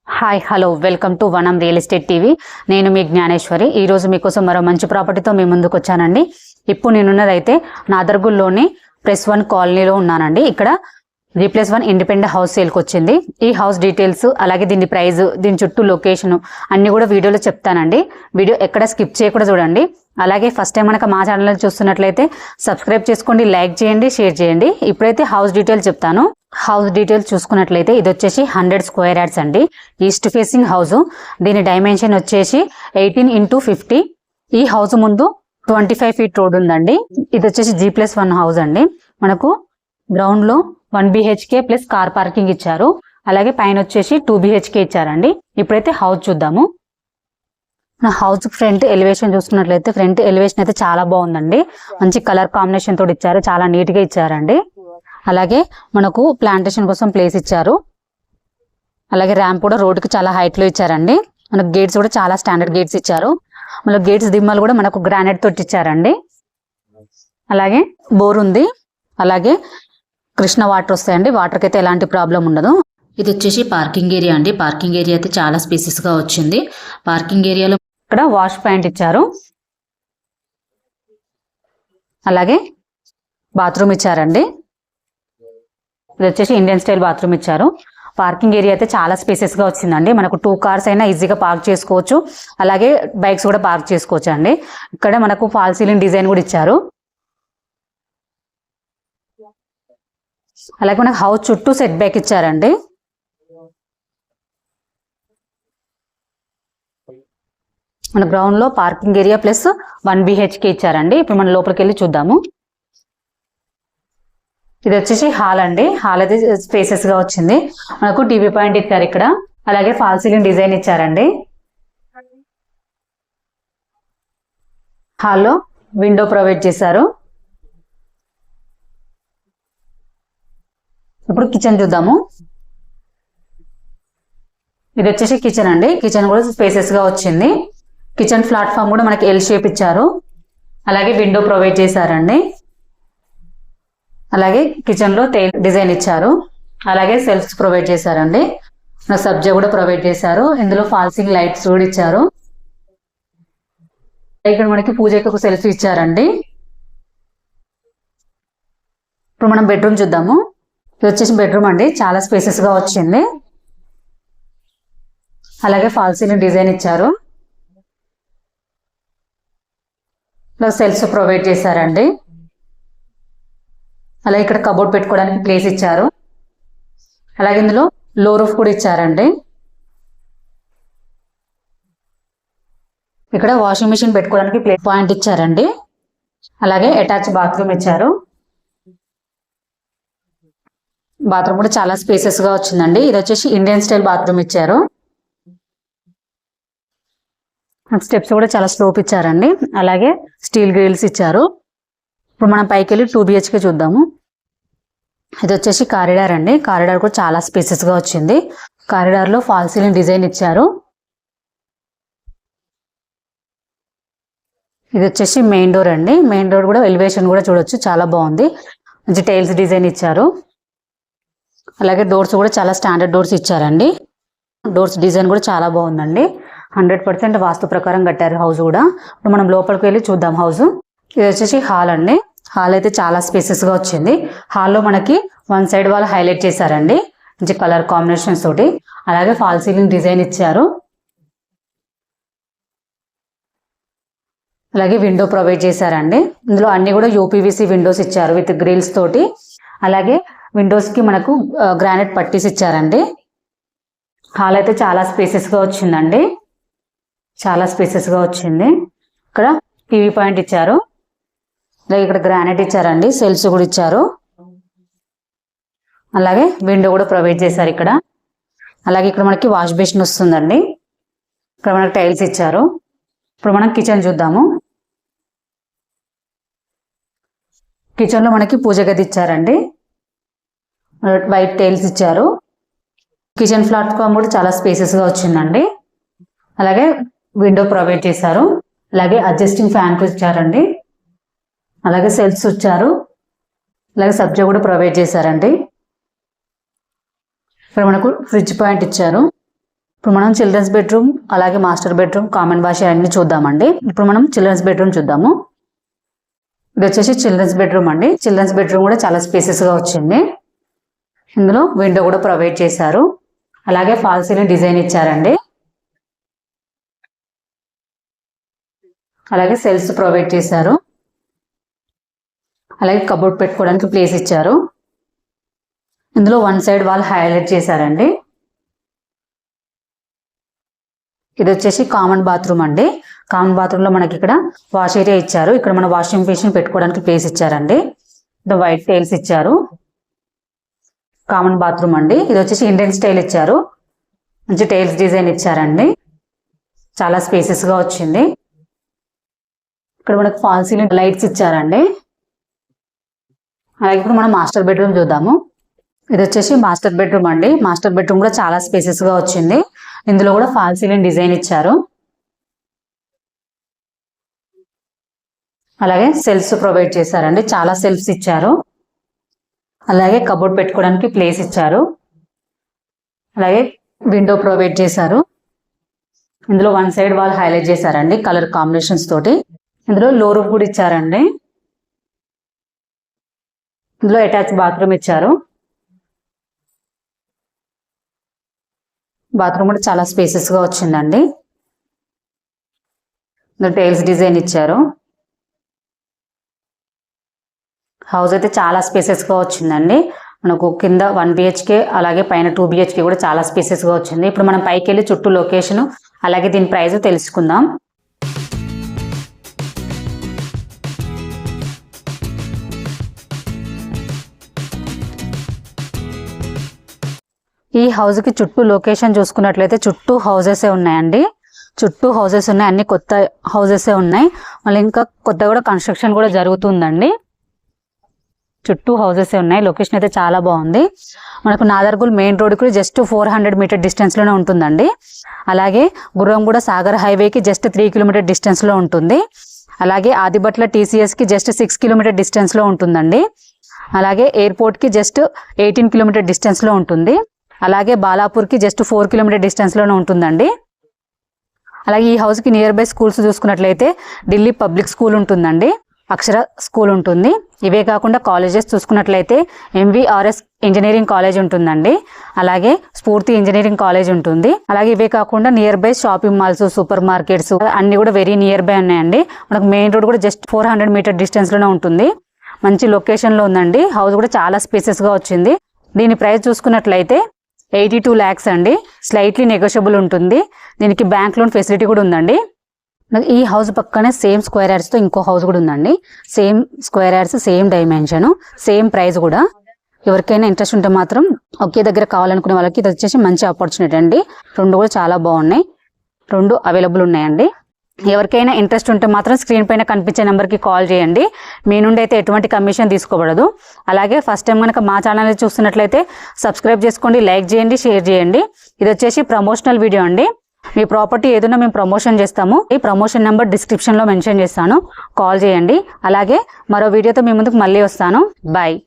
Hi hello welcome to వనం real estate TV. నేను మీ జ్ఞానేశ్వరి. ఈరోజు మీకోసం మరో మంచి ప్రాపర్టీతో మీ ముందుకు వచ్చానండి. ఇప్పుడు నేనున్నదైతే నాదర్గుల్లోని +1 కాలనీలో ఉన్నానండి. ఇక్కడ G+1 ఇండిపెండెంట్ హౌస్ సేల్కి వచ్చింది. ఈ హౌస్ డీటెయిల్స్ అలాగే దీని ప్రైస్, దీని చుట్టూ లొకేషన్ అన్ని కూడా వీడియోలో చెప్తానండి. వీడియో ఎక్కడ స్కిప్ చేయకుండా చూడండి. అలాగే ఫస్ట్ టైం మనకు మా ఛానల్ చూస్తున్నట్లయితే సబ్స్క్రైబ్ చేసుకోండి, లైక్ చేయండి, షేర్ చేయండి. ఇప్పుడైతే హౌస్ డీటెయిల్స్ చెప్తాను. హౌస్ డీటెయిల్స్ చూసుకున్నట్లయితే ఇది వచ్చేసి 100 స్క్వేర్ యార్డ్స్ అండి. East facing house. దీని డైమెన్షన్ వచ్చేసి 18x50. ఈ హౌస్ ముందు 25 ఫీట్ రోడ్ ఉందండి. ఇది వచ్చేసి G+1 హౌస్ అండి. మనకు గ్రౌండ్ లో 1 BHK ప్లస్ కార్ పార్కింగ్ ఇచ్చారు. అలాగే పైన వచ్చేసి 2 BHK ఇచ్చారండి. ఇప్పుడైతే హౌస్ చూద్దాము. హౌస్ ఫ్రంట్ ఎలివేషన్ చూసుకున్నట్లయితే ఫ్రంట్ ఎలివేషన్ అయితే చాలా బాగుందండి. మంచి కలర్ కాంబినేషన్ తోటి ఇచ్చారు, చాలా నీట్ గా ఇచ్చారండి. అలాగే మనకు ప్లాంటేషన్ కోసం ప్లేస్ ఇచ్చారు. అలాగే ర్యాంప్ కూడా రోడ్డుకి చాలా హైట్ లో ఇచ్చారండి. మనకు గేట్స్ కూడా చాలా స్టాండర్డ్ గేట్స్ ఇచ్చారు. మన గేట్స్ దిమ్మలు కూడా మనకు గ్రానైట్ తోటి ఇచ్చారండి. అలాగే బోర్ ఉంది. అలాగే కృష్ణ వాటర్ వస్తాయండి. వాటర్కి అయితే ఎలాంటి ప్రాబ్లం ఉండదు. ఇది వచ్చేసి పార్కింగ్ ఏరియా అండి. పార్కింగ్ ఏరియా అయితే చాలా స్పేసెస్ గా వచ్చింది. పార్కింగ్ ఏరియాలో ఇక్కడ వాష్ పాయింట్ ఇచ్చారు. అలాగే బాత్రూమ్ ఇచ్చారండి. ఇది వచ్చేసి ఇండియన్ స్టైల్ బాత్రూమ్ ఇచ్చారు. పార్కింగ్ ఏరియా అయితే చాలా స్పేసెస్ గా వచ్చిందండి. మనకు 2 కార్స్ అయినా ఈజీగా పార్క్ చేసుకోవచ్చు. అలాగే బైక్స్ కూడా పార్క్ చేసుకోవచ్చు అండి. ఇక్కడ మనకు ఫాల్ సీలింగ్ డిజైన్ కూడా ఇచ్చారు. అలాగే మనకు హౌస్ చుట్టూ సెట్ బ్యాక్ ఇచ్చారండి. మన గ్రౌండ్ లో పార్కింగ్ ఏరియా ప్లస్ 1 BHK ఇచ్చారండి. ఇప్పుడు మనం లోపలికి వెళ్ళి చూద్దాము. ఇది వచ్చేసి హాల్ అండి. హాల్ అయితే స్పేసెస్ గా వచ్చింది. మనకు టీవీ పాయింట్ ఇచ్చారు ఇక్కడ. అలాగే ఫాల్ సీలింగ్ డిజైన్ ఇచ్చారండి. హాల్లో విండో ప్రొవైడ్ చేశారు. ఇప్పుడు కిచెన్ చూద్దాము. ఇది వచ్చేసి కిచెన్ అండి. కిచెన్ కూడా స్పేసెస్ గా వచ్చింది. కిచెన్ ప్లాట్ఫామ్ కూడా మనకి L షేప్ ఇచ్చారు. అలాగే విండో ప్రొవైడ్ చేశారండి. అలాగే కిచెన్ లో టైల్ డిజైన్ ఇచ్చారు. అలాగే సెల్ఫ్స్ ప్రొవైడ్ చేశారండి. సబ్జా కూడా ప్రొవైడ్ చేశారు. ఇందులో ఫాల్సింగ్ లైట్స్ కూడా ఇచ్చారు. ఇక్కడ మనకి పూజకి ఒక సెల్ఫ్ ఇచ్చారండి. ఇప్పుడు మనం బెడ్రూమ్ చూద్దాము. ఇది వచ్చేసి బెడ్రూమ్ అండి. చాలా స్పేసెస్ గా వచ్చింది. అలాగే ఫాల్ సీలింగ్ డిజైన్ ఇచ్చారు. సెల్ఫ్స్ ప్రొవైడ్ చేశారండి. అలాగే ఇక్కడ కబోర్డ్ పెట్టుకోవడానికి ప్లేస్ ఇచ్చారు. అలాగే ఇందులో లో రూఫ్ కూడా ఇచ్చారండి. ఇక్కడ వాషింగ్ మిషన్ పెట్టుకోవడానికి ప్లేస్ పాయింట్ ఇచ్చారండి. అలాగే అటాచ్ బాత్రూమ్ ఇచ్చారు. బాత్రూమ్ కూడా చాలా స్పేసెస్ గా వచ్చిందండి. ఇది వచ్చేసి ఇండియన్ స్టైల్ బాత్రూమ్ ఇచ్చారు. స్టెప్స్ కూడా చాలా స్లోప్ ఇచ్చారండి. అలాగే స్టీల్ గ్రిల్స్ ఇచ్చారు. ఇప్పుడు మనం పైకి వెళ్ళి 2 BHK చూద్దాము. ఇది వచ్చేసి కారిడార్ అండి. కారిడార్ కూడా చాలా స్పేసెస్ గా వచ్చింది. కారిడార్ లో ఫాల్ సీలింగ్ డిజైన్ ఇచ్చారు. ఇది వచ్చేసి మెయిన్ డోర్ అండి. మెయిన్ డోర్ కూడా ఎలివేషన్ కూడా చూడొచ్చు, చాలా బాగుంది. మంచి టైల్స్ డిజైన్ ఇచ్చారు. అలాగే డోర్స్ కూడా చాలా స్టాండర్డ్ డోర్స్ ఇచ్చారండి. డోర్స్ డిజైన్ కూడా చాలా బాగుందండి. 100% వాస్తు ప్రకారం కట్టారు హౌస్ కూడా. ఇప్పుడు మనం లోపలికి వెళ్ళి చూద్దాం హౌస్. ఇది వచ్చేసి హాల్ అండి. హాల్ అయితే చాలా స్పేసెస్ గా వచ్చింది. హాల్లో మనకి 1 సైడ్ వాల్ హైలైట్ చేశారండి, మంచి కలర్ కాంబినేషన్స్ తోటి. అలాగే ఫాల్ సీలింగ్ డిజైన్ ఇచ్చారు. అలాగే విండో ప్రొవైడ్ చేశారండి. ఇందులో అన్ని కూడా UPVC విండోస్ ఇచ్చారు విత్ గ్రిల్స్ తోటి. అలాగే విండోస్ కి మనకు గ్రానైట్ పట్టీస్ ఇచ్చారండి. హాల్ అయితే చాలా స్పేసెస్ గా వచ్చిందండి. చాలా స్పేసెస్ గా వచ్చింది. ఇక్కడ టీవీ పాయింట్ ఇచ్చారు. అలాగే ఇక్కడ గ్రానైట్ ఇచ్చారండి. సెల్ఫ్స్ కూడా ఇచ్చారు. అలాగే విండో కూడా ప్రొవైడ్ చేశారు ఇక్కడ. అలాగే ఇక్కడ మనకి వాష్ బేసిన్ వస్తుందండి. ఇక్కడ మనకి టైల్స్ ఇచ్చారు. ఇప్పుడు మనం కిచెన్ చూద్దాము. కిచెన్ లో మనకి పూజ గది ఇచ్చారండి. వైట్ టైల్స్ ఇచ్చారు. కిచెన్ ప్లాట్ఫామ్ కూడా చాలా స్పేసెస్ గా వచ్చిందండి. అలాగే విండో ప్రొవైడ్ చేశారు. అలాగే అడ్జస్టింగ్ ఫ్యాన్ కూడా ఇచ్చారండి. అలాగే సెల్ఫ్స్ ఇచ్చారు. అలాగే సబ్జా కూడా ప్రొవైడ్ చేశారండి. ఇక్కడ మనకు ఫ్రిడ్జ్ పాయింట్ ఇచ్చారు. ఇప్పుడు మనం చిల్డ్రన్స్ బెడ్రూమ్ అలాగే మాస్టర్ బెడ్రూమ్ కామన్ వాష్ అన్ని చూద్దామండి. ఇప్పుడు మనం చిల్డ్రన్స్ బెడ్రూమ్ చూద్దాము. ఇది వచ్చేసి చిల్డ్రన్స్ బెడ్రూమ్ అండి. చిల్డ్రన్స్ బెడ్రూమ్ కూడా చాలా స్పేసెస్ గా వచ్చింది. ఇందులో విండో కూడా ప్రొవైడ్ చేశారు. అలాగే ఫాల్ సీలింగ్ డిజైన్ ఇచ్చారండి. అలాగే సెల్స్ ప్రొవైడ్ చేశారు. అలాగే కబోర్డ్ పెట్టుకోవడానికి ప్లేస్ ఇచ్చారు. ఇందులో వన్ సైడ్ వాల్ హైలైట్ చేశారండి. ఇది వచ్చేసి కామన్ బాత్రూమ్ అండి. కామన్ బాత్రూమ్ లో మనకి ఇక్కడ వాష్ ఏరియా ఇచ్చారు. ఇక్కడ మన వాషింగ్ మెషిన్ పెట్టుకోవడానికి ప్లేస్ ఇచ్చారండి. ఇది వైట్ టైల్స్ ఇచ్చారు. కామన్ బాత్రూమ్ అండి. ఇది వచ్చేసి ఇండియన్ స్టైల్ ఇచ్చారు. మంచి టైల్స్ డిజైన్ ఇచ్చారండి. చాలా స్పేసెస్ గా వచ్చింది. ఇక్కడ మనకు ఫాల్ సీలింగ్ లైట్స్ ఇచ్చారండి. అలాగే ఇప్పుడు మనం మాస్టర్ బెడ్రూమ్ చూద్దాము. ఇది వచ్చేసి మాస్టర్ బెడ్రూమ్ అండి. మాస్టర్ బెడ్రూమ్ కూడా చాలా స్పేసెస్ గా వచ్చింది. ఇందులో కూడా ఫాల్ సీలింగ్ డిజైన్ ఇచ్చారు. అలాగే సెల్ఫ్స్ ప్రొవైడ్ చేశారండి. చాలా సెల్ఫ్స్ ఇచ్చారు. అలాగే కబోర్డ్ పెట్టుకోవడానికి ప్లేస్ ఇచ్చారు. అలాగే విండో ప్రొవైడ్ చేశారు. ఇందులో వన్ సైడ్ వాల్ హైలైట్ చేశారండి కలర్ కాంబినేషన్స్ తోటి. ఇందులో లో రూఫ్ కూడా ఇచ్చారండి. ఇందులో అటాచ్ బాత్రూమ్ ఇచ్చారు. బాత్రూమ్ కూడా చాలా స్పేసెస్ గా వచ్చిందండి. ఇందులో టైల్స్ డిజైన్ ఇచ్చారు. హౌస్ అయితే చాలా స్పేసెస్ గా వచ్చిందండి. మనకు కింద 1 BHK అలాగే పైన 2 BHK కూడా చాలా స్పేసెస్ గా వచ్చింది. ఇప్పుడు మనం పైకి వెళ్ళి చుట్టూ లొకేషన్ అలాగే దీని ప్రైస్ తెలుసుకుందాం. ఈ హౌస్ కి చుట్టూ లొకేషన్ చూసుకున్నట్లయితే చుట్టూ హౌసెస్ ఉన్నాయండి. చుట్టూ హౌసెస్ ఉన్నాయి. అన్ని కొత్త హౌసెస్ ఉన్నాయి. మళ్ళీ ఇంకా కొత్త కూడా కన్స్ట్రక్షన్ కూడా జరుగుతుందండి. చుట్టూ హౌసెస్ ఉన్నాయి. లొకేషన్ అయితే చాలా బాగుంది. మనకు నాదర్గుల్ మెయిన్ రోడ్ కి జస్ట్ 400 మీటర్ డిస్టెన్స్ లోనే ఉంటుందండి. అలాగే గుర్రంగూడ సాగర్ హైవేకి జస్ట్ 3 కిలోమీటర్ డిస్టెన్స్ లో ఉంటుంది. అలాగే ఆదిబట్ల TCS కి జస్ట్ 6 కిలోమీటర్ డిస్టెన్స్ లో ఉంటుందండి. అలాగే ఎయిర్పోర్ట్ కి జస్ట్ 18 కిలోమీటర్ డిస్టెన్స్ లో ఉంటుంది. అలాగే బాలాపూర్ కి జస్ట్ 4 కిలోమీటర్ డిస్టెన్స్ లోనే ఉంటుందండి. అలాగే ఈ హౌస్ కి నియర్ బై స్కూల్స్ చూసుకున్నట్లయితే ఢిల్లీ పబ్లిక్ స్కూల్ ఉంటుందండి. అక్షర స్కూల్ ఉంటుంది. ఇవే కాకుండా కాలేజెస్ చూసుకున్నట్లయితే MVRS ఇంజనీరింగ్ కాలేజ్ ఉంటుందండి. అలాగే స్ఫూర్తి ఇంజనీరింగ్ కాలేజ్ ఉంటుంది. అలాగే ఇవే కాకుండా near by shopping malls, super markets అన్ని కూడా వెరీ నియర్ బై ఉన్నాయండి. మనకు మెయిన్ రోడ్ కూడా జస్ట్ 400 మీటర్ డిస్టెన్స్ లోనే ఉంటుంది. మంచి లొకేషన్ లో ఉందండి. హౌస్ కూడా చాలా స్పేసెస్ గా వచ్చింది. దీని ప్రైస్ చూసుకున్నట్లయితే 82 lakhs అండి. స్లైట్లీ నెగోషియబుల్ ఉంటుంది. దీనికి బ్యాంక్ లోన్ ఫెసిలిటీ కూడా ఉందండి. ఈ హౌస్ పక్కనే సేమ్ స్క్వేర్ యార్డ్స్ తో ఇంకో హౌస్ కూడా ఉందండి. Same square yards, same dimension, same price కూడా. ఎవరికైనా ఇంట్రెస్ట్ ఉంటే మాత్రం ఒకే దగ్గర కావాలనుకునే వాళ్ళకి ఇది వచ్చేసి మంచి ఆపర్చునిటీ అండి. రెండు కూడా చాలా బాగున్నాయి. రెండు అవైలబుల్ ఉన్నాయండి. ఎవరికైనా ఇంట్రెస్ట్ ఉంటే మాత్రం స్క్రీన్ పైన కనిపించే నెంబర్కి కాల్ చేయండి. మీ నుండి అయితే ఎటువంటి కమిషన్ తీసుకోబడదు. అలాగే ఫస్ట్ టైం కనుక మా ఛానల్ చూస్తున్నట్లయితే సబ్స్క్రైబ్ చేసుకోండి, లైక్ చేయండి, షేర్ చేయండి. ఇది వచ్చేసి ప్రమోషనల్ వీడియో అండి. మీ ప్రాపర్టీ ఏదైనా మేము ప్రమోషన్ చేస్తాము. ఈ ప్రమోషన్ నెంబర్ డిస్క్రిప్షన్లో మెన్షన్ చేస్తాను. కాల్ చేయండి. అలాగే మరో వీడియోతో మీ ముందుకు మళ్ళీ వస్తాను. బాయ్.